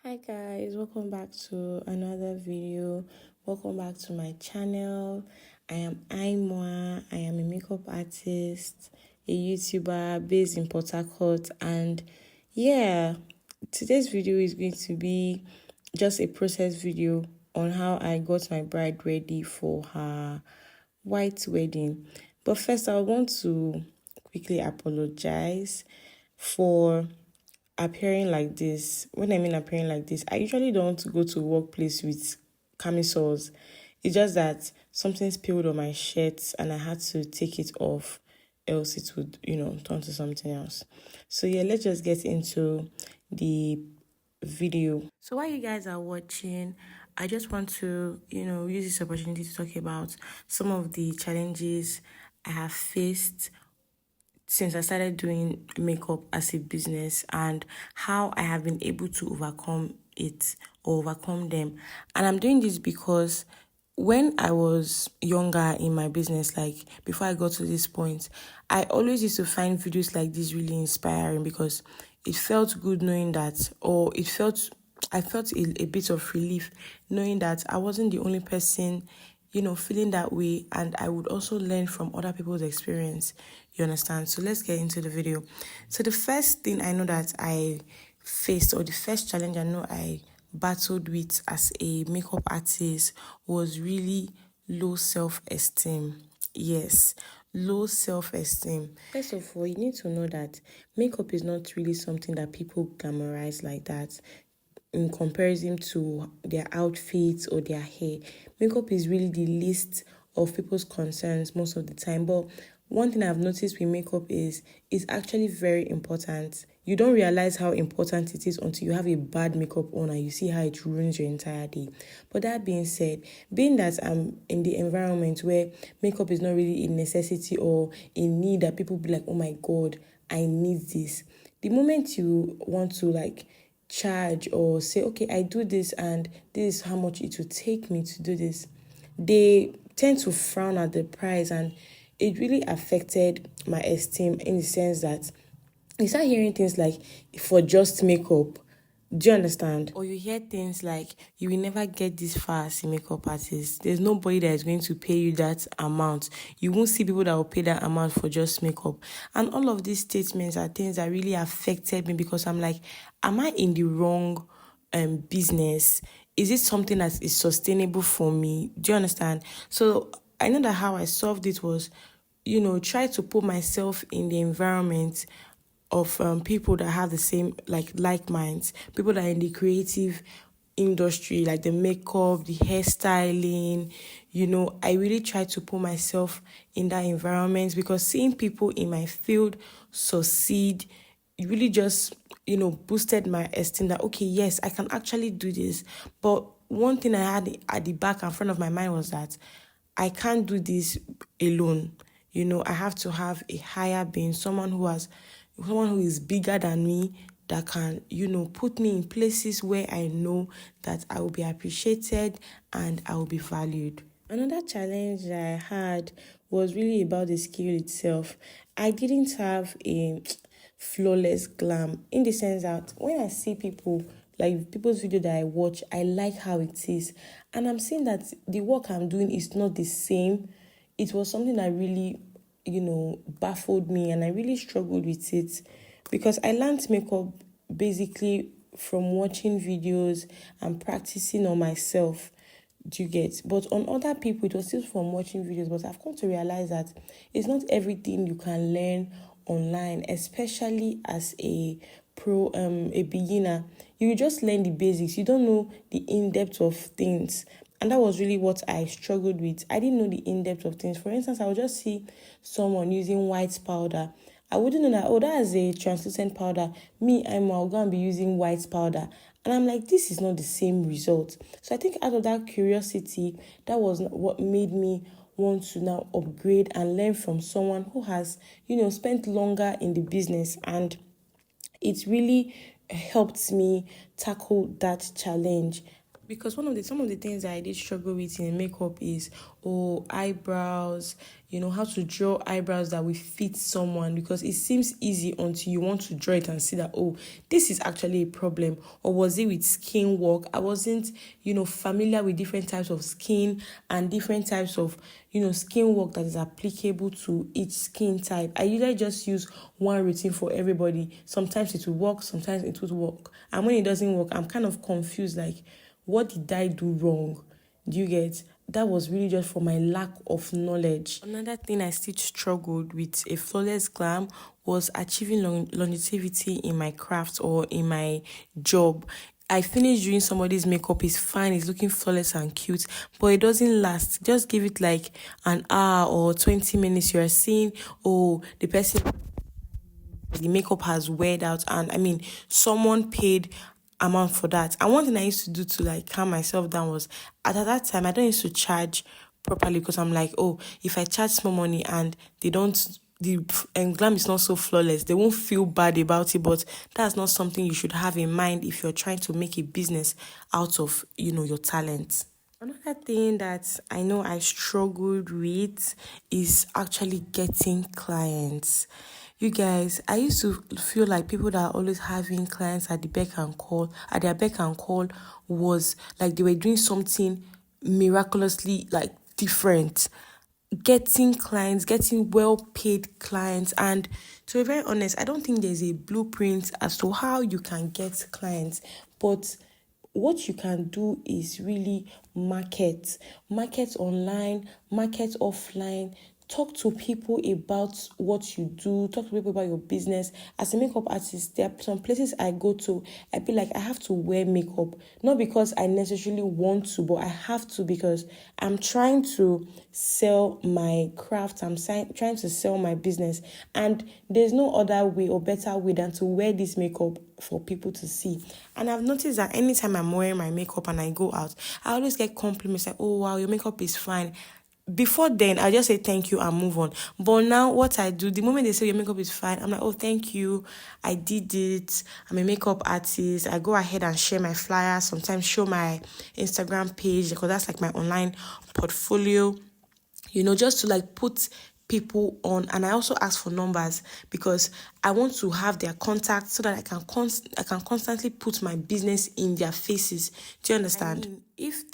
Hi guys, welcome back to another video. Welcome back to my channel. I am Aimwa. I am a makeup artist, a YouTuber based in Port Harcourt, and yeah, today's video is going to be just a process video on how I got my bride ready for her white wedding. But first, I want to quickly apologize for appearing like this. When I mean appearing like this, I usually don't go to workplace with camisoles. It's just that something spilled on my shirt and I had to take it off, else it would, turn to something else. So yeah, let's just get into the video. So while you guys are watching, I just want to, use this opportunity to talk about some of the challenges I have faced since I started doing makeup as a business and how I have been able to overcome it or overcome them. And I'm doing this because when I was younger in my business, like before I got to this point, I always used to find videos like this really inspiring because it felt good knowing that, or I felt a bit of relief knowing that I wasn't the only person feeling that way, and I would also learn from other people's experience. You understand? So let's get into the video. So the first thing I know that I faced, or the first challenge I know I battled with as a makeup artist, was really low self-esteem. Yes, low self-esteem. First of all, you need to know that makeup is not really something that people glamorize like that in comparison to their outfits or their hair. Makeup is really the least of people's concerns most of the time. But one thing I've noticed with makeup is it's actually very important. You don't realize how important it is until you have a bad makeup on and you see how it ruins your entire day. But that being said, being that I'm in the environment where makeup is not really a necessity or a need that people be like, oh my God, I need this. The moment you want to charge or say, okay, I do this and this is how much it will take me to do this, they tend to frown at the price, and it really affected my esteem in the sense that you start hearing things like, for just makeup. Do you understand? Or you hear things like, you will never get this far as a makeup artist. There's nobody that is going to pay you that amount. You won't see people that will pay that amount for just makeup. And all of these statements are things that really affected me because I'm like, am I in the wrong business? Is it something that is sustainable for me? Do you understand? So I know that how I solved it was, try to put myself in the environment of people that have the same like minds, people that are in the creative industry, like the makeup, the hairstyling. I really try to put myself in that environment because seeing people in my field succeed, it really just boosted my esteem that, okay, yes, I can actually do this. But one thing I had at the back and front of my mind was that I can't do this alone. I have to have a higher being, someone who is bigger than me, that can, put me in places where I know that I will be appreciated and I will be valued. Another challenge that I had was really about the skill itself. I didn't have a flawless glam, in the sense that when I see people, like people's video that I watch, I like how it is. And I'm seeing that the work I'm doing is not the same. It was something that really, baffled me, and I really struggled with it because I learned makeup basically from watching videos and practicing on myself. Do you get? But on other people, it was still from watching videos. But I've come to realize that it's not everything you can learn online, especially as a a beginner. You just learn the basics. You don't know the in-depth of things. And that was really what I struggled with. I didn't know the in-depth of things. For instance, I would just see someone using white powder. I wouldn't know that, oh, that is a translucent powder. I'll go and be using white powder. And I'm like, this is not the same result. So I think out of that curiosity, that was what made me want to now upgrade and learn from someone who has, spent longer in the business. And it really helped me tackle that challenge. Because some of the things that I did struggle with in makeup is eyebrows, how to draw eyebrows that will fit someone, because it seems easy until you want to draw it and see that this is actually a problem. Or was it with skin work? I wasn't familiar with different types of skin and different types of skin work that is applicable to each skin type. I usually just use one routine for everybody. Sometimes it will work, sometimes it would work, and when it doesn't work, I'm kind of confused, like, what did I do wrong? Do you get? That was really just for my lack of knowledge. Another thing I still struggled with a flawless glam was achieving longevity in my craft or in my job. I finished doing somebody's makeup, it's fine, it's looking flawless and cute, but it doesn't last. Just give it like an hour or 20 minutes. You're seeing, the person, the makeup has weared out, and I mean, someone paid amount for that. And one thing I used to do to like calm myself down was, at that time I don't used to charge properly, because I'm like, if I charge small money and the glam is not so flawless, they won't feel bad about it. But that's not something you should have in mind if you're trying to make a business out of your talent. Another thing that I know I struggled with is actually getting clients. You guys, I used to feel like people that are always having clients at their beck and call was like they were doing something miraculously like different. Getting clients, getting well paid clients. And to be very honest, I don't think there's a blueprint as to how you can get clients. But what you can do is really market online, market offline. Talk to people about what you do. Talk to people about your business. As a makeup artist, there are some places I go to, I feel like I have to wear makeup. Not because I necessarily want to, but I have to, because I'm trying to sell my craft. I'm trying to sell my business. And there's no other way or better way than to wear this makeup for people to see. And I've noticed that anytime I'm wearing my makeup and I go out, I always get compliments like, oh wow, your makeup is fine. Before then, I just say thank you and move on. But now what I do, the moment they say your makeup is fine, I'm like, oh, thank you. I did it. I'm a makeup artist. I go ahead and share my flyers, sometimes show my Instagram page, because that's like my online portfolio, just to like put people on. And I also ask for numbers, because I want to have their contacts so that I can constantly put my business in their faces. Do you understand? I mean, if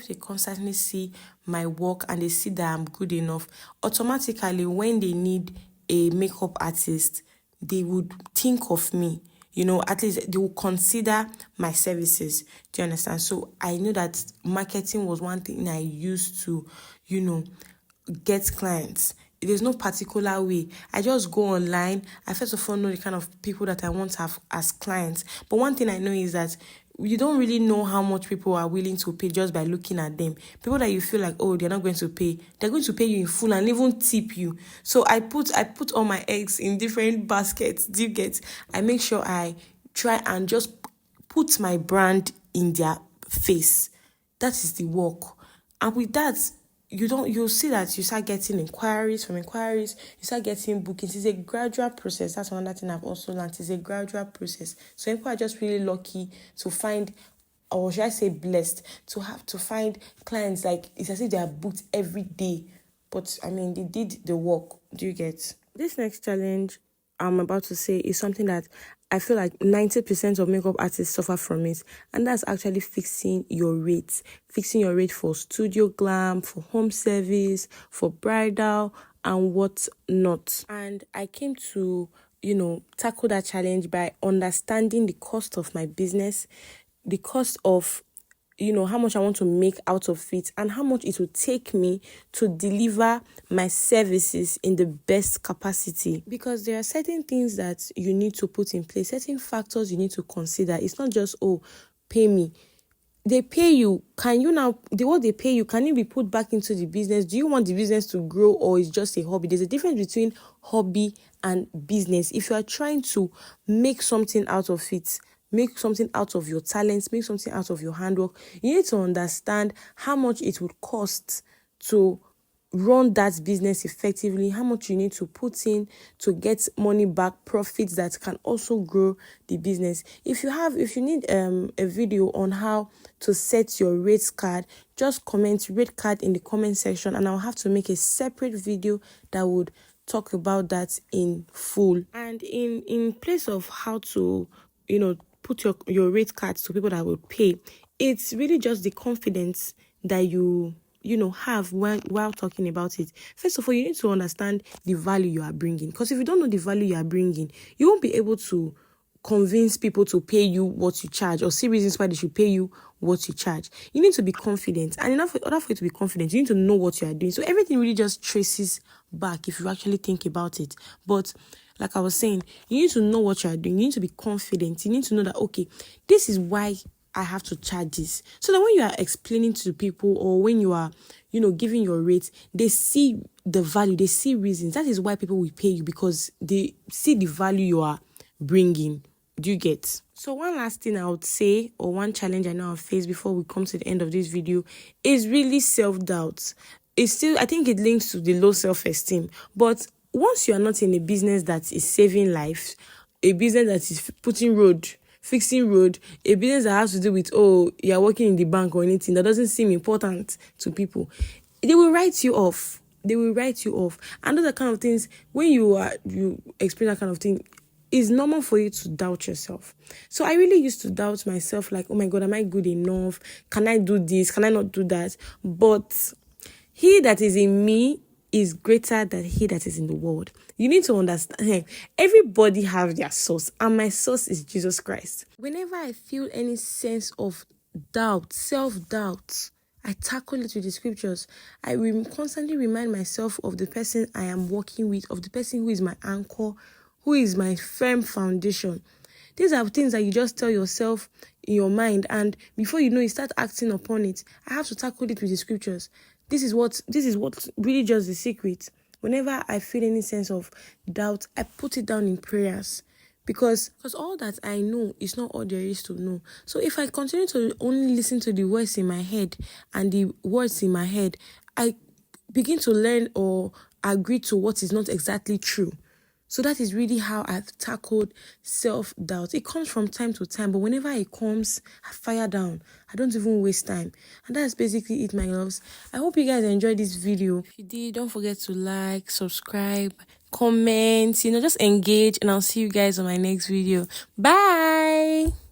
they constantly see my work and they see that I'm good enough, automatically when they need a makeup artist, they would think of me. At least they will consider my services. Do you understand? So I know that marketing was one thing I used to, get clients. There's no particular way. I just go online. I first of all know the kind of people that I want to have as clients. But one thing I know is that you don't really know how much people are willing to pay just by looking at them. People that you feel like, they're not going to pay, they're going to pay you in full and even tip you. So I put all my eggs in different baskets. Do you get? I make sure I try and just put my brand in their face. That is the work. And with that, you'll see that you start getting inquiries. From inquiries, you start getting bookings. It's a gradual process. That's another thing I've also learned. It's a gradual process. So people are just really lucky to find, or should I say blessed, to find clients. Like, it's as if they are booked every day. But I mean, they did the work. Do you get? This next challenge I'm about to say is something that I feel like 90% of makeup artists suffer from it. And that's actually fixing your rates. Fixing your rate for studio glam, for home service, for bridal, and what not. And I came to, tackle that challenge by understanding the cost of my business, the cost of how much I want to make out of it, and how much it will take me to deliver my services in the best capacity. Because there are certain things that you need to put in place, certain factors you need to consider. It's not just, pay me. They pay you. Can you now, what they pay you, can it be put back into the business? Do you want the business to grow, or is just a hobby? There's a difference between hobby and business. If you are trying to make something out of it, make something out of your talents, make something out of your handwork, you need to understand how much it would cost to run that business effectively, how much you need to put in to get money back, profits that can also grow the business. If you need a video on how to set your rate card, just comment rate card in the comment section, and I'll have to make a separate video that would talk about that in full. And in place of how to put your rate cards to people that will pay, it's really just the confidence that you have while talking about it. First of all, you need to understand the value you are bringing, because if you don't know the value you are bringing, you won't be able to convince people to pay you what you charge, or see reasons why they should pay you what you charge. You need to be confident, and in order for you to be confident, you need to know what you are doing. So everything really just traces back if you actually think about it. But like I was saying, you need to know what you are doing. You need to be confident. You need to know that, okay, this is why I have to charge this. So that when you are explaining to people, or when you are, giving your rates, they see the value, they see reasons. That is why people will pay you, because they see the value you are bringing. Do you get? So one last thing I would say, or one challenge I know I've faced before we come to the end of this video, is really self-doubt. It's still, I think it links to the low self-esteem. But once you are not in a business that is saving lives, a business that is fixing road, a business that has to do with, you're working in the bank or anything that doesn't seem important to people, they will write you off. And those are kind of things, when you experience that kind of thing, it's normal for you to doubt yourself. So I really used to doubt myself, like, oh my God, am I good enough? Can I do this? Can I not do that? But he that is in me is greater than he that is in the world. You need to understand, everybody have their source, and my source is Jesus Christ. Whenever I feel any sense of doubt, self-doubt, I tackle it with the scriptures. I will constantly remind myself of the person I am working with, of the person who is my anchor, who is my firm foundation. These are things that you just tell yourself in your mind, and before you know, you start acting upon it. I have to tackle it with the scriptures. This is what really just the secret. Whenever I feel any sense of doubt, I put it down in prayers. Because all that I know is not all there is to know. So if I continue to only listen to the voice in my head and the words in my head, I begin to learn or agree to what is not exactly true. So that is really how I've tackled self-doubt. It comes from time to time, but whenever it comes, I fire down. I don't even waste time. And that's basically it, my loves. I hope you guys enjoyed this video. If you did, don't forget to like, subscribe, comment, just engage, and I'll see you guys on my next video. Bye!